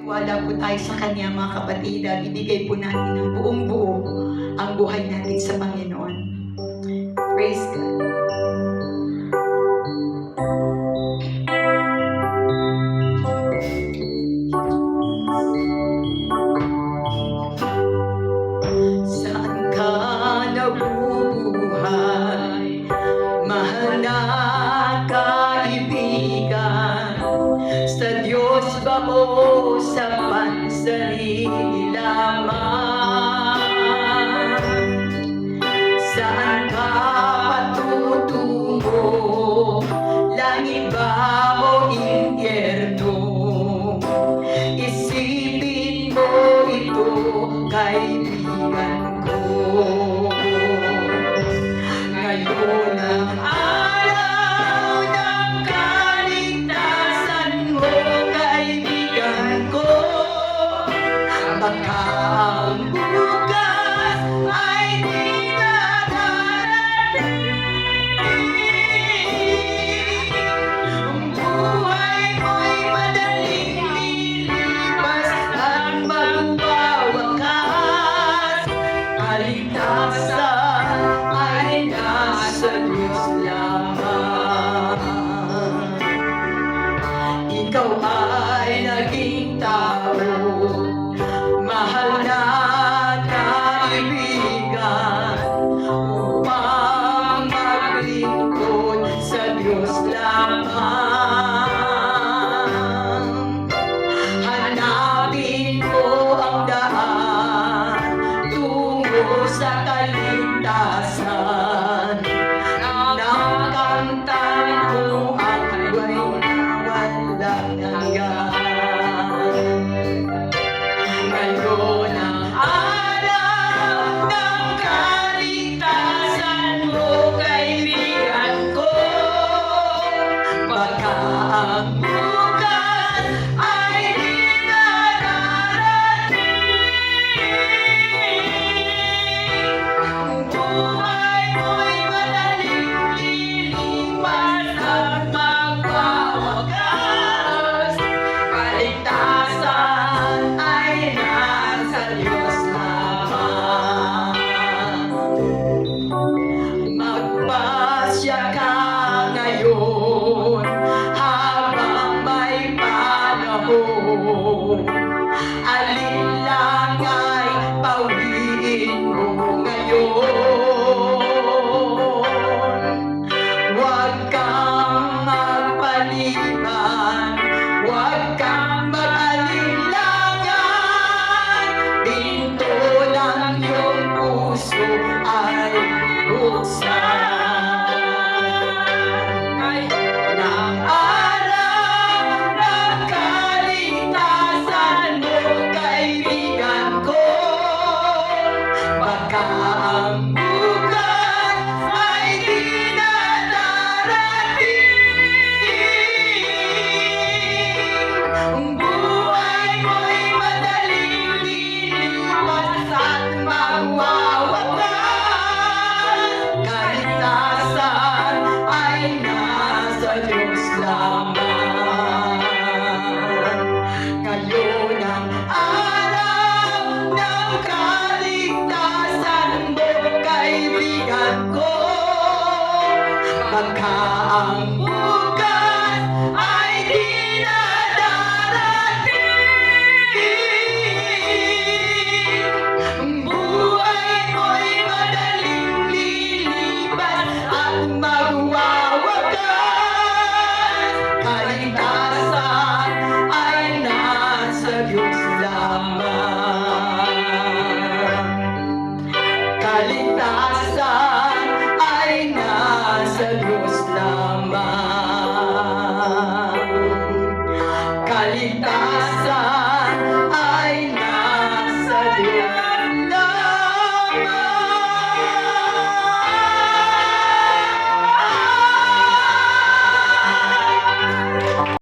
Wala po tayo sa Kanya, mga kapatid, at ibigay po natin ng buong buo ang buhay natin sa Panginoon. Praise God. Saan ka nabubuhay, mahal na kaibigan? Sa Diyos ba o sa pansarili lamang? Saan ka patutungo? Langit ba o impyerno? Isipin mo ito, kaibigan ko. Ngayon ang araw ng kaligtasan mo, kaibigan ko. Baka ang bukas ay di na darating. Ang buhay mo'y madaling lilipas at magwawakas. Kaligtasan ay nasa Diyos lamang. Ikaw ay naging tao, mahal na kaibigan, upang maglingkod sa Diyos lamang. Hanapin mo ang daan tungo sa kaligtasan. Nakamtan mo ang buhay na walang hanggan. Ngayon ang araw ng kaligtasan mo, kaibigan ko. Baka ang bukas ay di na darating. Ang buhay mo'y madaling lilipas at magwawakas. Kaligtasan ay nasa Diyos lamang. Magpasya ka ngayon habang may panahon. Alin lang ay pawiin mo ngayon. Huwag kang magpaliban, huwag kang mag-alinlangan. Pinto ng iyong puso ay buksan. Ngayon ang araw ng kaligtasan mo, kaibigan ko. Baka ang bukas ay di na darating. Ang buhay mo'y madaling lilipas at magwawakas. Kaligtasan ay nasa Diyos lamang. Ngayon ang araw ng kaligtasan mo, kaibigan ko. Baka ang bukas ay di na darating. Ang buhay mo'y madaling lilipas at magwawakas. Kaligtasan ay nasa Diyos lamang. Kaligtasan